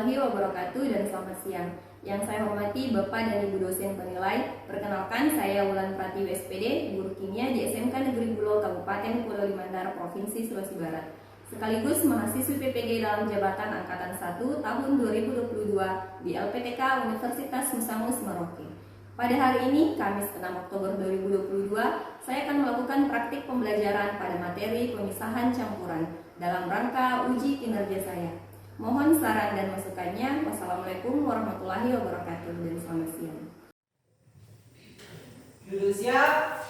warahmatullahi wabarakatuh dan selamat siang. Yang saya hormati Bapak dan Ibu dosen penilai, perkenalkan saya Wulan Pratiwi SPD, guru kimia di SMK Negeri Bulo Kabupaten Pulau Limandar, Provinsi Sulawesi Barat. Sekaligus mahasiswi PPG dalam jabatan Angkatan 1 tahun 2022 di LPTK Universitas Musamus Merauke. Pada hari ini, Kamis 6 Oktober 2022, saya akan melakukan praktik pembelajaran pada materi pemisahan campuran dalam rangka uji kinerja saya. Mohon saran dan masukannya. Wassalamualaikum warahmatullahi wabarakatuh dan selamat siang. Duduk siap.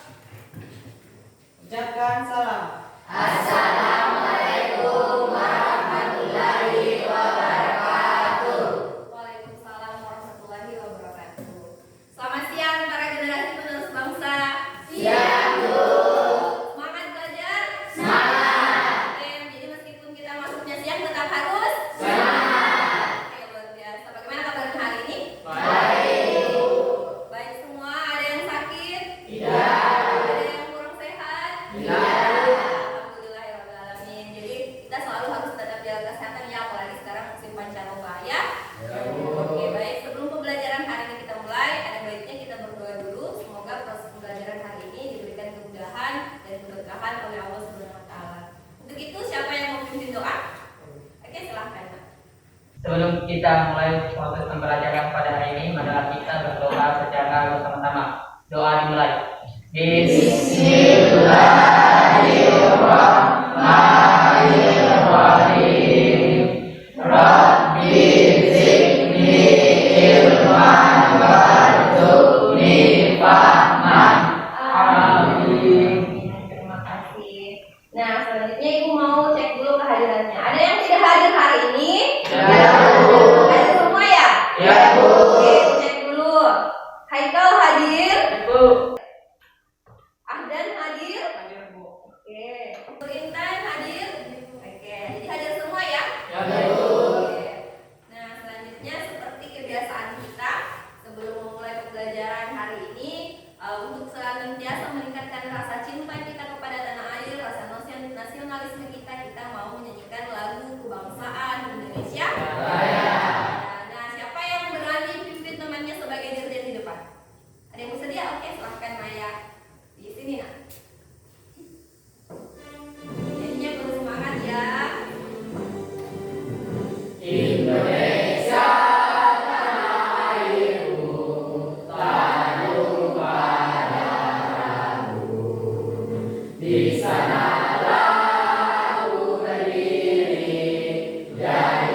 Ucapkan salam. Assalamualaikum warahmatullahi wabarakatuh. Waalaikumsalam warahmatullahi wabarakatuh. Selamat siang para generasi penerus bangsa. Siang, Bu. Semangat belajar. Semangat. Oke, jadi meskipun kita masuknya siang tetap harus Semangat. Oke, luar biasa. Bagaimana kabar hari ini? Baik. Baik semua. Ada yang sakit? Tidak. Ada yang kurang sehat? Tidak. Alhamdulillahirrahmanirrahim. Jadi kita selalu harus tetap jaga kesehatan ya, apalagi sekarang musim pancaroba ya. Oke, baik. Sebelum pembelajaran hari ini kita mulai, ada baiknya kita berdoa dulu. Semoga proses pembelajaran hari ini diberikan kemudahan dan keberkahan oleh Allah Subhanahu wa taala. Untuk itu siapa yang mau memimpin doa? Oke, silahkan. Pak. Sebelum kita mulai proses pembelajaran pada hari ini, marilah kita berdoa secara bersama-sama. Doa dimulai. Bismillahirrahmanirrahim. Rabbi zidni ilman warzuqni fahman. Amin. Terima kasih. Nah, selanjutnya Ibu mau cek dulu kehadirannya. Ada yang tidak hadir hari ini? Ya, Bu. Hadir semua ya? Ya, Bu. Oke, cek dulu. Haikal hadir? Bu. Ahdan hadir? Hadir, Bu. Oke. Bu Intan hadir? Oke, jadi hadir semua ya? Ya, Bu. Oke. Nah, selanjutnya seperti kebiasaan kita, sebelum memulai pembelajaran hari ini, untuk senantiasa meningkatkan rasa cinta kita kepada tanah air, rasa nasionalisme kita, kita mau menyanyikan lagu kebangsaan Indonesia. Nah, siapa yang berani pimpin temannya sebagai dirjen di depan? Ada yang bersedia? Oke, silahkan Maya. Di sini, nak. Nyanyinya perlu semangat ya. Indonesia tanah airku, tanjung padamu. Di sanalah aku berdiri, jadi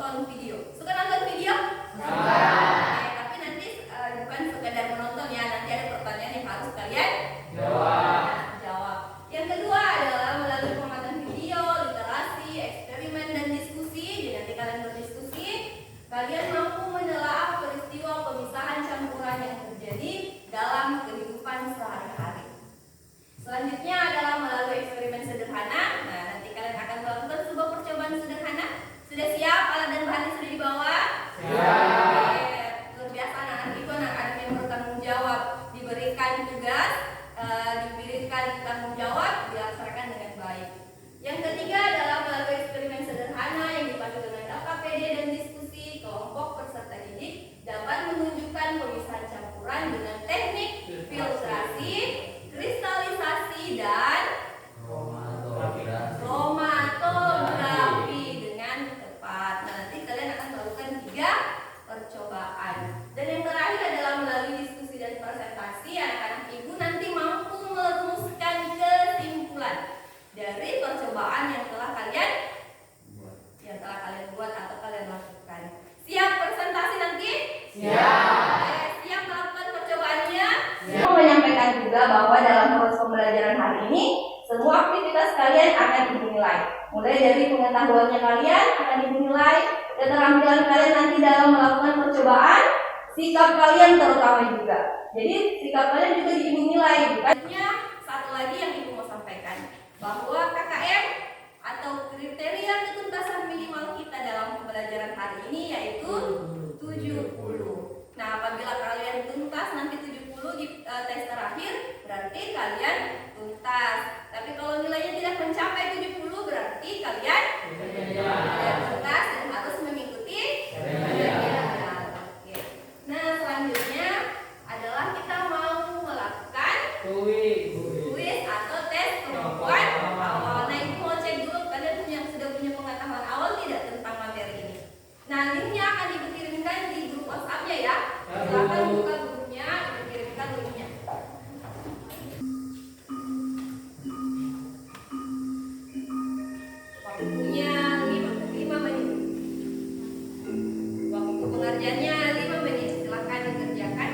menonton video. Suka nonton video? Oke, tapi nanti bukan sekedar menonton ya, nanti ada pertanyaan yang harus kalian jawab. Yang kedua adalah melalui pengamatan video, literasi, eksperimen dan diskusi. Jadi nanti kalian berdiskusi, kalian mampu menelaah peristiwa pemisahan campuran yang terjadi dalam kehidupan sehari-hari. Selanjutnya adalah melalui eksperimen sederhana. Nah, nanti kalian akan melakukan sebuah percobaan sederhana. Sudah siap? Alat dan bahannya sudah dibawa? Siap. Luar biasa anak-anak itu anak-anak yang bertanggung jawab, diberikan tugas, diberikan tanggung jawab, dilaksanakan dengan baik. Yang ketiga adalah melalui eksperimen sederhana yang dipandu dengan LKPD dan diskusi, kelompok peserta didik dapat menunjukkan pemisahan campuran dengan teknik filtrasi, kristalisasi, dan kromatografi dengan tepat. Nah, nanti kalian akan melakukan 3 percobaan. Dan yang terakhir adalah melalui diskusi dan presentasi, anak-anak ibu nanti mampu merumuskan kesimpulan dari percobaan yang telah kalian buat atau kalian lakukan. Siap presentasi nanti? Siap. Siap melakukan percobaannya? Siap. Menyampaikan juga bahwa dalam proses pembelajaran hari ini semua aktivitas kalian akan dinilai. Mulai dari pengetahuannya kalian akan dinilai, keterampilan kalian nanti dalam melakukan percobaan, sikap kalian terutama juga. Jadi sikap kalian juga dinilai. Bukannya satu lagi yang ibu mau sampaikan, bahwa KKM atau kriteria ketuntasan minimal kita dalam pembelajaran hari ini yaitu 70. Nah, apabila kalian tuntas nanti 70 di tes terakhir, berarti kalian tuntas. Tapi kalau nilainya tidak mencapai 70, berarti kalian tidak tuntas dan harus mengikuti pembelajaran. Oke. Nah, selanjutnya adalah kita mau melakukan kuis atau tes kemampuan awal. Nah, ibu mau cek dulu kalian sudah punya pengetahuan awal tidak tentang materi ini. Nah, linknya akan dikirimkan di grup WhatsApp-nya ya. Silakan buka grupnya, dikirimkan linknya. Waktunya 5 menit. Waktu pengerjaannya 5 menit. Silakan dikerjakan.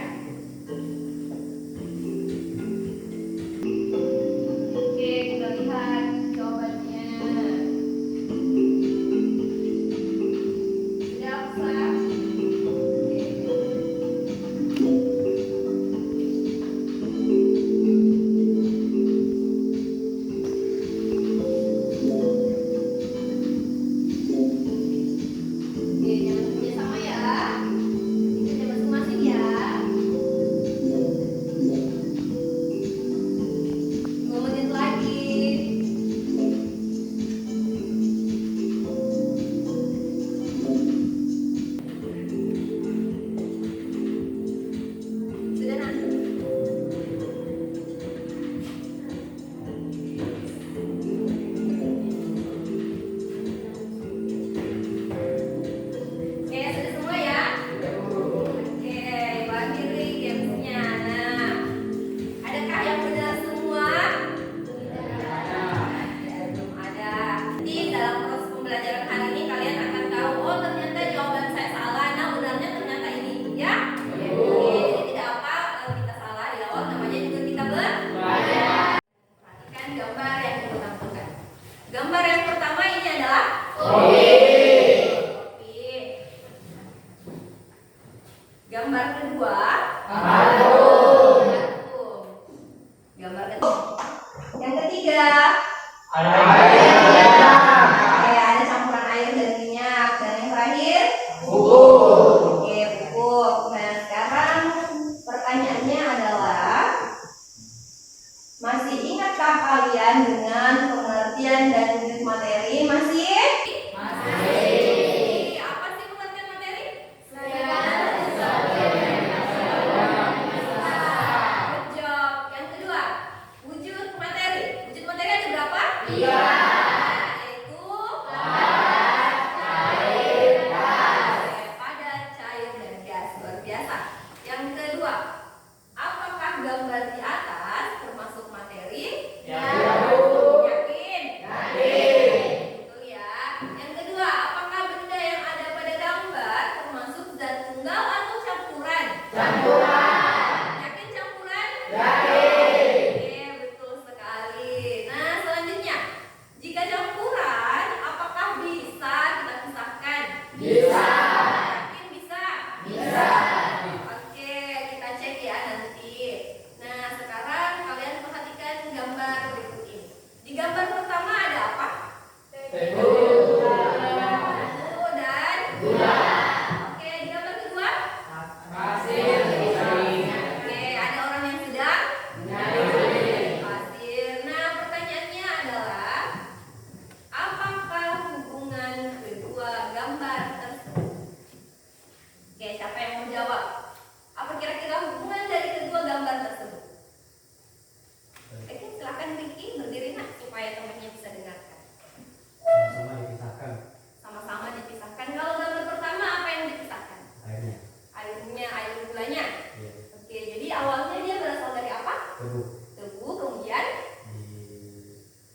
Oke, kita lihat jawabannya. Sudah usah. Gambar kedua, parfum. Gambar ketiga, yang ketiga, ada campuran air dan minyak. Dan yang terakhir, pupuk. Oke, pupuk. Nah, sekarang pertanyaannya adalah, masih ingatkah kalian dengan pengertian dan unit materi? Masih? Apa sih pengertian materi? Good job. Yang kedua, wujud materi. Wujud materi ada berapa? 3. Yaitu padat, cair, gas. Padat, cair, dan gas. Luar biasa. Yang kedua, apakah gambar di atas termasuk materi? Yakin? Betul ya. Yang kedua, apakah benda yang ada pada supaya temannya bisa dengarkan. Sama-sama dipisahkan. Sama-sama dipisahkan. Kalau gambar pertama apa yang dipisahkan? Airnya. Airnya, air gulanya. Iya. Oke, jadi awalnya dia berasal dari apa? Tebu. Tebu, kemudian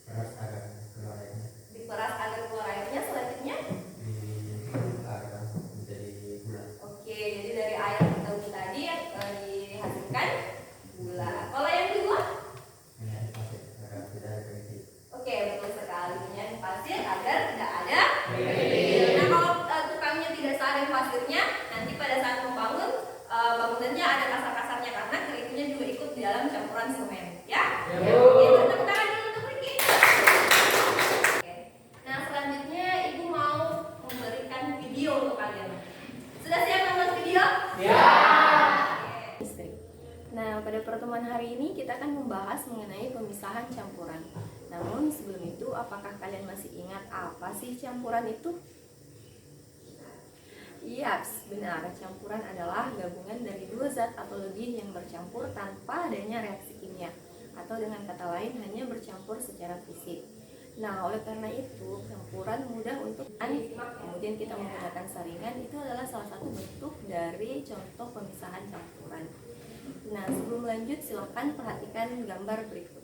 Diperas agar keluar airnya. diperas agar keluar airnya. Selanjutnya, Diaduk agar menjadi gula. oke, jadi dari air tebu tadi dihasilkan gula. Kalau yang kedua, Minyak pasir agar tidak ada kerikil. oke, betul sekali. Minyak pasir agar tidak ada. Kerikil. Nah, kalau tukangnya tidak sadar pasirnya, nanti pada saat membangun bangunannya ada kasar-kasarnya karena kerikilnya juga ikut di dalam campuran semen. Ya? Oke, tepuk tangan dulu untuk Riki. Oke. Nah, selanjutnya Ibu mau memberikan video untuk kalian. Sudah siap nonton video? Ya. Oke. Nah, pada pertemuan hari ini kita akan membahas mengenai pemisahan campuran. Namun sebelum itu, apakah kalian masih ingat apa sih campuran itu? Yaps, benar. Campuran adalah gabungan dari dua zat atau lebih yang bercampur tanpa adanya reaksi kimia, atau dengan kata lain hanya bercampur secara fisik. Nah, oleh karena itu campuran mudah untuk kemudian kita menggunakan saringan, itu adalah salah satu bentuk dari contoh pemisahan campuran. Nah, sebelum lanjut silakan perhatikan gambar berikut.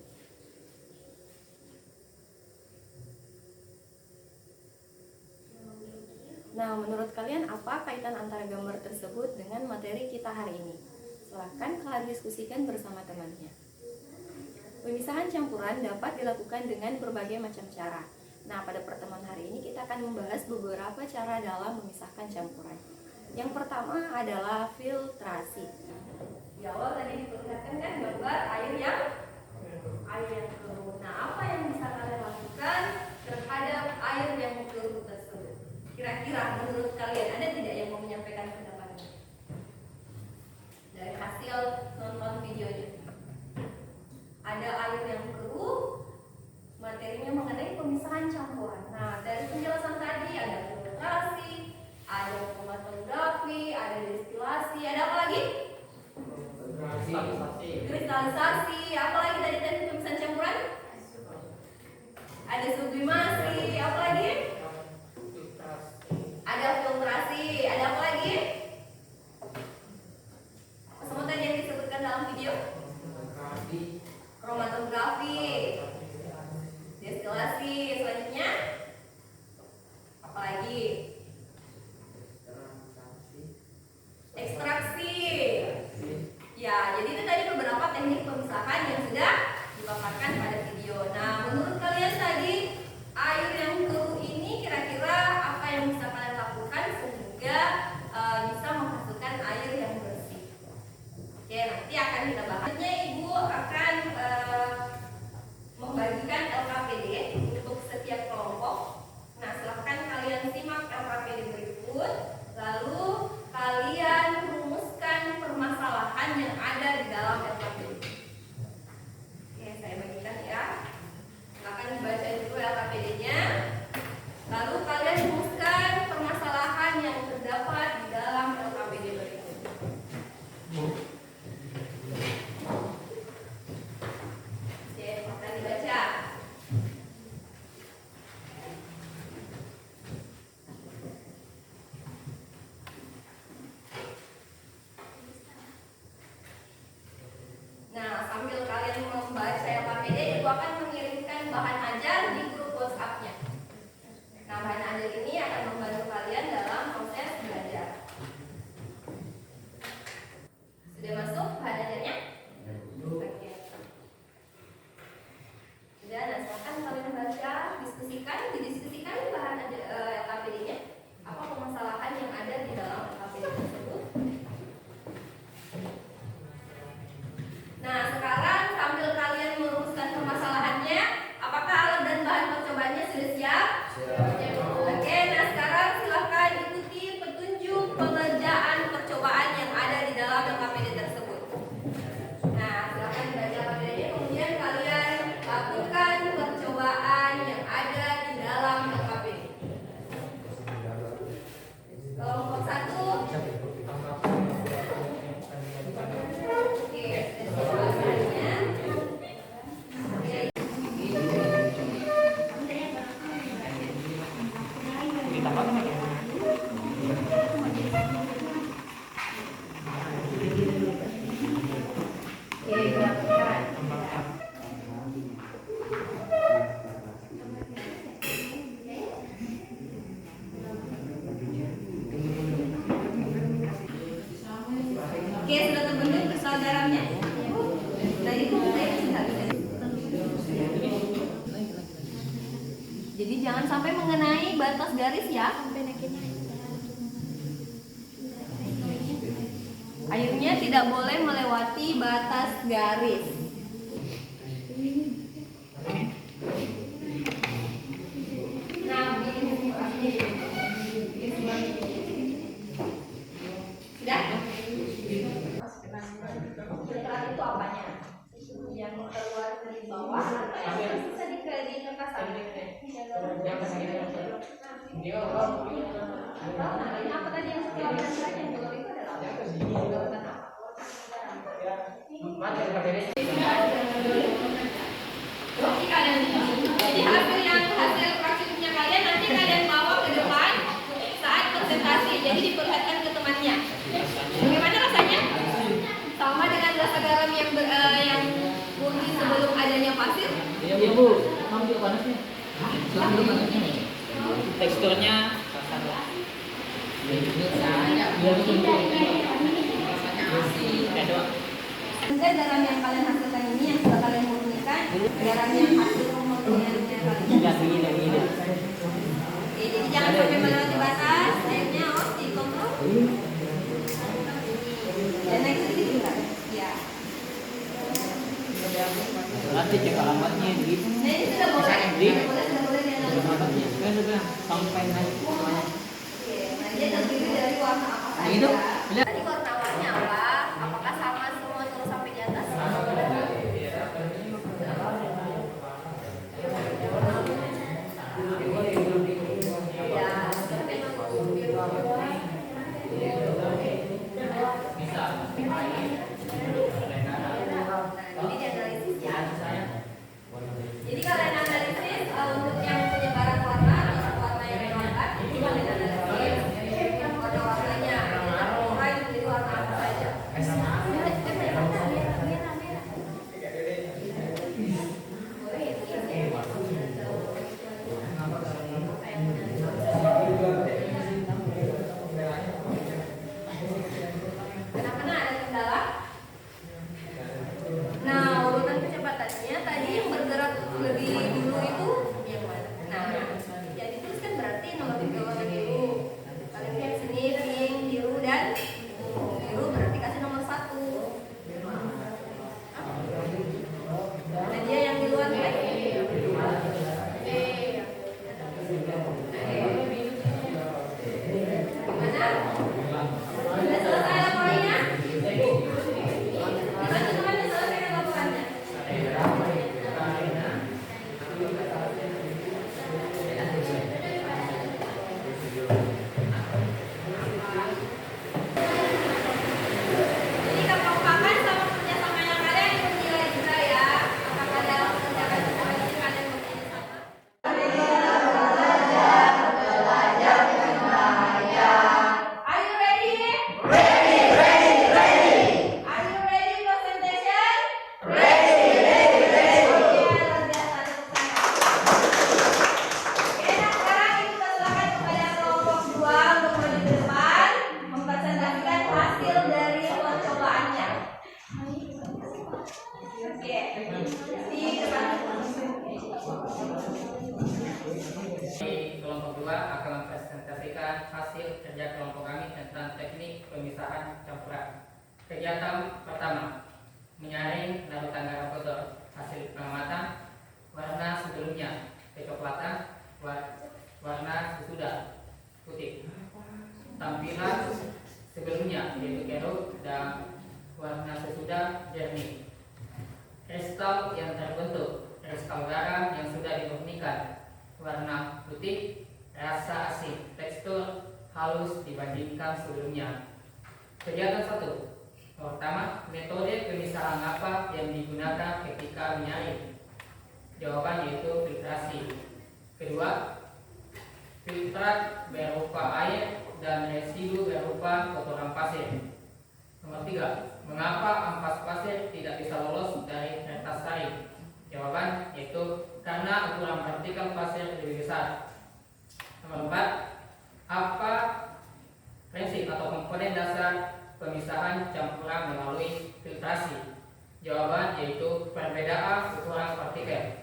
Nah, menurut kalian apa kaitan antara gambar tersebut dengan materi kita hari ini? Silakan kalian diskusikan bersama temannya. Pemisahan campuran dapat dilakukan dengan berbagai macam cara. Nah, pada pertemuan hari ini kita akan membahas beberapa cara dalam memisahkan campuran. Yang pertama adalah filtrasi. Di awal tadi diperlihatkan kan gambar air yang keruh. Nah, apa yang bisa kalian lakukan terhadap air yang keruh tersebut? Kira-kira menurut kalian ada tidak yang mau menyampaikan pendapatnya dari hasil nonton videonya? Ada air yang keruh, materinya mengenai pemisahan campuran. Nah, dari penjelasan tadi ada filtrasi, ada kromatografi, ada destilasi, ada apa lagi? Kristalisasi. Apa lagi tadi pemisahan campuran? Ada sublimasi, apa lagi? Ada filtrasi, ada apa lagi? Semua tadi yang disebutkan dalam video. Kromatografi, destilasi, selanjutnya apa lagi? Ekstraksi. Ya, jadi itu tadi beberapa teknik pemisahan yang sudah dipaparkan pada video. Nah, menurut kalian tadi air yang keruh ini kira-kira apa yang bisa kalian lakukan sehingga bisa menghasilkan air yang bersih? Oke, nanti akan kita bahas. Ibu akan membagikan LKPD untuk setiap kelompok. Nah, silahkan kalian simak LKPD berikut, lalu kalian rumuskan permasalahan yang ada di dalam LKPD. Oke, saya bagikan ya. Silahkan dibaca dulu LKPD-nya. Lalu kalian rumuskan permasalahan yang terdapat di dalam LKPD berikut. Oke, silahkan dibaca. Nah, sambil kalian membaca LKPD, Ibu akan mengirimkan bahan ajar di grup WhatsApp-nya. Nah, bahan ajar ini akan membantu kalian dalam proses belajar. Sudah masuk bahan ajarnya? Oke. Sudah, nah silahkan kalian baca, didiskusikan bahan ajar LKPD-nya. Apa permasalahan yang ada di dalam LKPD tersebut? Nah, sekarang sambil kalian merumuskan permasalahannya, apakah alat dan bahan percobaannya sudah siap? Oke, nah sekarang silahkan ikuti petunjuk pengerjaan percobaan yang ada di dalam LKPD tersebut. Nah, silahkan dibaca LKPD-nya, kemudian kalian lakukan percobaan yang ada di dalam jangan sampai mengenai batas garis ya. Airnya tidak boleh melewati batas garis. Nah, sudah? Filtran itu apanya? Yang keluar dari bawah atau yang bisa di kertas aja? Namanya apa tadi yang keluar dari yang keluar itu adalah jadi hasil praktiknya kalian nanti kalian bawa ke depan saat presentasi. Jadi diperlihatkan ke temannya. Bagaimana rasanya? Sama dengan rasa garam yang murni sebelum adanya pasir? Iya Bu, mau juga panasnya. Teksturnya Enggak, garam yang kalian hasilkan ini yang sudah kalian murnikan, garam yang hasil pemurniannya kalian. Oke, jadi jangan sampai melewati batas, airnya harus dikontrol. Dan naik sedikit juga. Ya. nanti cek alamatnya gitu. Nah ini sudah boleh, sudah boleh Alamatnya kan sudah sampai naik. Oke, nah dia terdiri dari warna apa saja? Itu, Tadi warna-warnanya apa? Apakah sama semua terus sampai di atas? Ya, seperti memang biru. Nah, ini dianalisis ya. Jadi kalian analisis untuk yang penyebaran warna atau warna yang lengkap, itu kalian analisis warna-warnanya. Mulai menjadi warna apa saja. Kenapa ada kendala? Nah, urutan kecepatannya tadi yang bergerak lebih dulu itu yang mana? Nah, yang dituliskan berarti nomor 3 warna biru. Kalian lihat sini pink, biru dan biru berarti kasih nomor 1. Nah, dia yang duluan kan? Gimana? Sudah selesai laporannya? Gimana teman-teman selesai laporannya? Jadi kekompakan sama kerjasamanya kalian itu nilai juga ya. Apakah dalam kerjakan kalian bekerja sama? Are you ready? Are you ready presentation? Oke, nah sekarang kita silakan kepada kelompok 2 untuk maju ke depan mempresentasikan hasil dari percobaannya. Oke, di depan. Di kelompok 2 akan mempresentasikan hasil kerja kelompok kami tentang teknik pemisahan campuran. Kegiatan pertama, menyaring larutan garam kotor. Hasil pengamatan, warna sebelumnya kecoklatan, warna sesudah putih. Tampilan sebelumnya yaitu kerut dan warna sesudah jernih. Kristal yang terbentuk, kristal garam yang sudah dimurnikan, warna putih, rasa asin, tekstur halus dibandingkan sebelumnya. Kegiatan 1. Pertama, metode pemisahan apa yang digunakan ketika menyaring? Jawaban yaitu filtrasi. Kedua, filtrat berupa air dan residu berupa kotoran pasir. Nomor 3, mengapa ampas pasir tidak bisa lolos dari kertas saring? Jawaban yaitu karena ukuran partikel pasir lebih besar. Nomor 4, apa prinsip atau komponen dasar pemisahan campuran melalui filtrasi? Jawaban yaitu perbedaan ukuran partikel.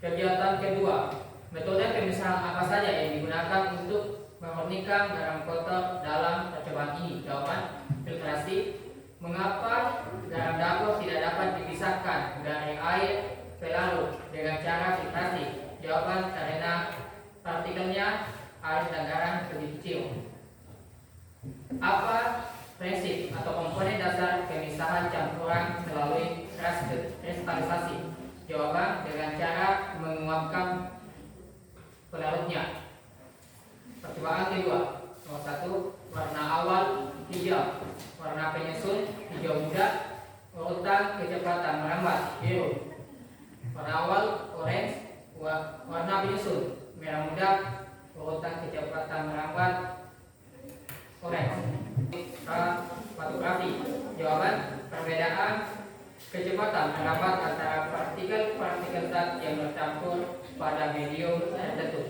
Kegiatan kedua, metode pemisahan apa saja yang digunakan untuk memurnikan garam kotor dalam percobaan ini? Jawaban, filtrasi. Mengapa garam dapur tidak dapat dipisahkan dari air pelarut dengan cara filtrasi? Jawaban, karena partikelnya air dan garam lebih kecil. Apa prinsip atau komponen dasar pemisahan campuran melalui kristalisasi? Jawaban, dengan cara menguapkan pelarutnya. Percobaan kedua, nomor 1, warna awal hijau, warna penyusun hijau muda, urutan kecepatan merambat biru, warna awal orange, warna penyusun merah muda, urutan kecepatan merambat orange. Fotografi. Jawaban, perbedaan kecepatan merambat antara partikel-partikel zat yang bercampur pada medium tertentu.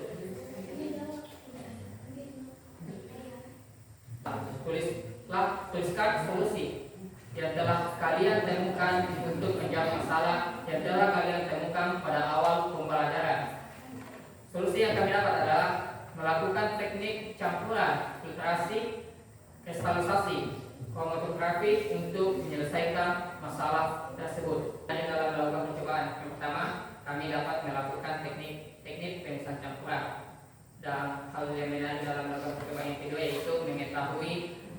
Tuliskan solusi yang telah kalian temukan untuk menjawab masalah yang telah kalian temukan pada awal pembelajaran. Solusi yang kami dapat adalah melakukan teknik campuran, filtrasi, kristalisasi, kromatografi untuk menyelesaikan masalah tersebut. Hanya dalam melakukan percobaan yang pertama, kami dapat melakukan teknik pemisahan campuran. Dan hal yang menarik dalam melakukan percobaan yang kedua yaitu mengetahui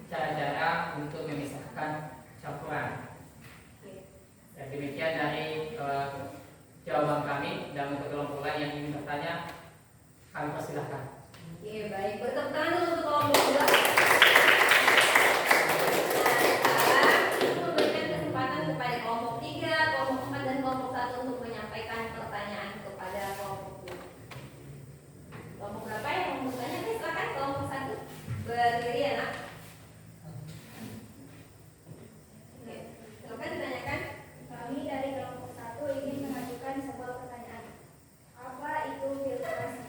cara-cara untuk memisahkan campuran. Dan demikian dari jawaban kami. Dan untuk kelompok lain yang ingin bertanya, kami persilahkan. Oke, baik. Bertepuk tangan dulu untuk kelompok 2. Memberikan kesempatan kepada kelompok 3, kelompok 4, dan kelompok 1 untuk menyampaikan pertanyaan kepada kelompok 2. Kelompok berapa yang mau bertanya? Silakan kelompok 1. Berdiri ya, Nak. Oke, silakan ditanyakan. Kami dari kelompok 1 ingin mengajukan sebuah pertanyaan. Apa itu filtrasi?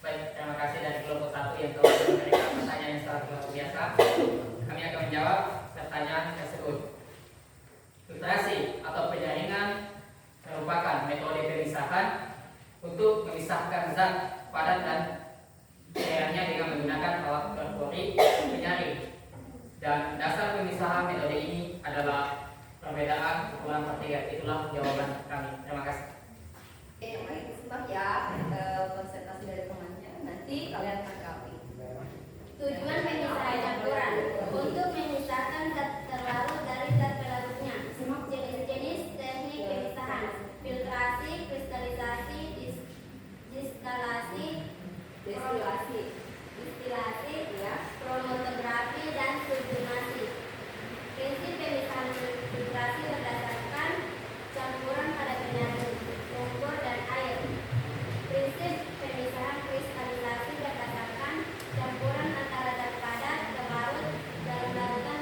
Baik, terima kasih dari kelompok 1 yang telah memberikan pertanyaan yang sangat luar biasa. Kami akan menjawab pertanyaan tersebut. Filtrasi atau penyaringan merupakan metode pemisahan untuk memisahkan zat padat dan cairannya dengan menggunakan alat berpori penyaring. Dan dasar pemisahan metode ini adalah perbedaan ukuran partikel. Itulah jawaban kami. Terima kasih. Oke, yang baik, disimak ya presentasi dari temannya. Nanti kalian tanggapi. Tujuan pemisahan campuran untuk memisahkan zat terlarut dari zat pelarutnya. Jenis-jenis teknik pemisahan: filtrasi, kristalisasi, distilasi, ya, kromatografi, dan sublimasi. Prinsip pemisahan filtrasi berdasarkan campuran pada penyaring lumpur dan air. Prinsip pemisahan kristalisasi berdasarkan campuran antara zat padat terlarut dalam larutan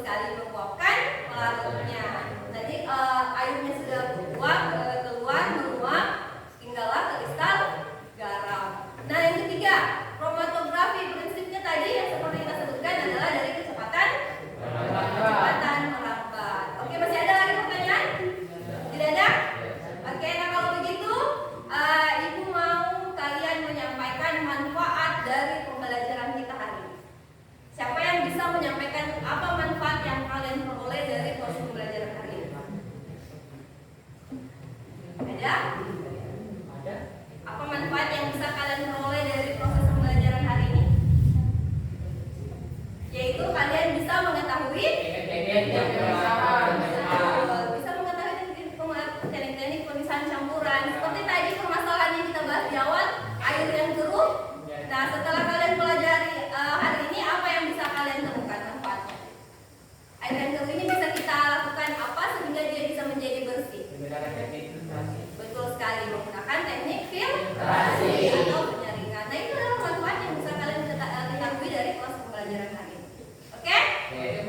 sekali menguapkan pelarutnya. Nanti airnya sudah keluar, menguap, tinggallah tuliskan garam. Nah, yang ketiga, kromatografi. Prinsipnya tadi yang seperti kita sebutkan adalah dari kecepatan merambat. Oke, masih ada lagi pertanyaan? Tidak ada? Oke, nah kalau begitu Ibu mau kalian menyampaikan manfaat dari pembelajaran kita hari ini. Siapa yang bisa menyampaikan apa manfaat yang kalian peroleh dari proses pembelajaran hari ini? Ada? Apa manfaat yang bisa kalian peroleh dari proses pembelajaran hari ini? Yaitu kalian bisa mengetahui bisa mengetahui teknik-teknik pemisahan campuran. Seperti tadi permasalahan yang kita bahas di awal, air yang keruh. Nah, setelah kalian pelajari hari ini, apa yang bisa kalian temukan manfaatnya? Air yang keruh ini bisa kita lakukan apa sehingga dia bisa menjadi bersih? Betul sekali, menggunakan teknik filtrasi atau penyaringan. Nah, itu adalah manfaat yang bisa kalian ketahui dari proses pembelajaran hari ini. Oke?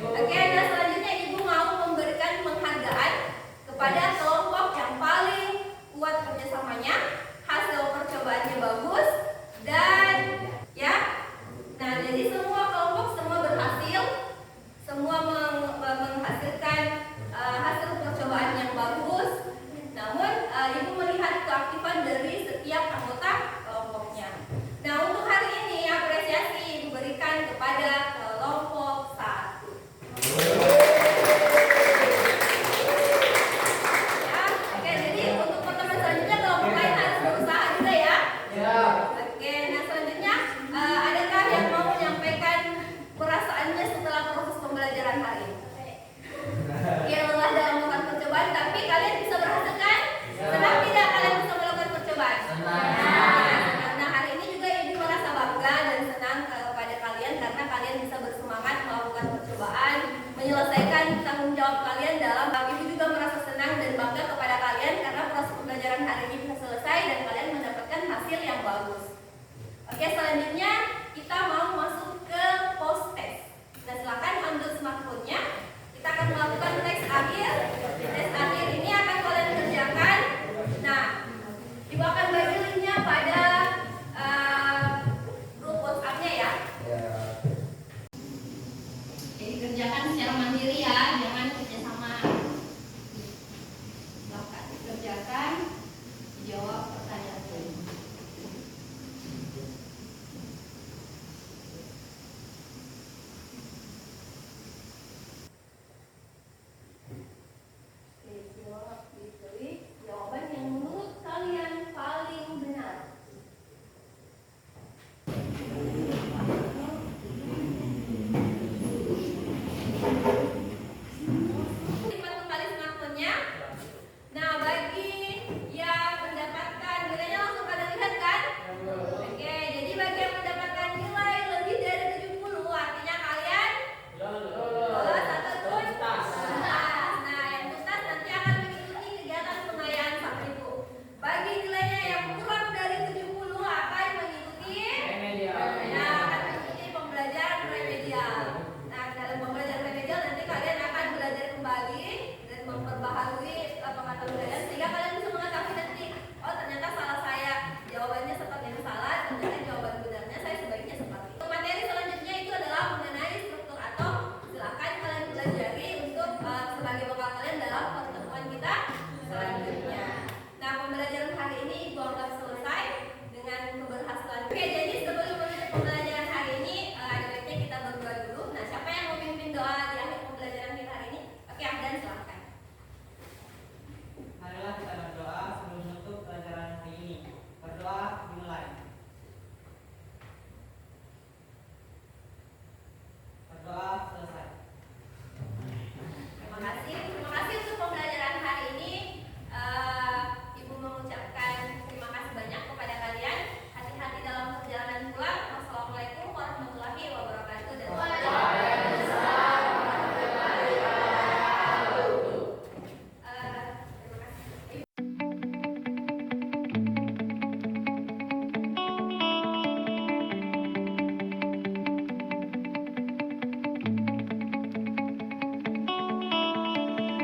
Oke, nah selanjutnya Ibu mau memberikan penghargaan kepada kelompok yang paling kuat kerjasamanya, hasil percobaannya bagus, dan ya. Nah, jadi semua kelompok semua berhasil, semua menghasilkan hasil percobaan yang bagus. Namun Ibu melihat keaktifan dari setiap anggota kelompoknya. Nah, untuk hari ini apresiasi Ibu berikan kepada kelompok 1. Ya, oke, jadi untuk pertemuan selanjutnya kelompok lain harus berusaha juga ya. Oke, nah selanjutnya adakah yang mau menyampaikan perasaannya setelah proses pembelajaran hari ini? Ya, lelah dalam melakukan percobaan, tapi kalian bisa berhasil kan? Senang tidak kalian bisa melakukan percobaan? Nah, hari ini juga Ibu merasa bangga dan senang kepada kalian karena kalian bisa bersemangat melakukan percobaan, menyelesaikan tanggung jawab kalian dalam. Ibu juga merasa senang dan bangga kepada kalian karena proses pembelajaran hari ini bisa selesai dan kalian mendapatkan hasil yang bagus. Oke, selanjutnya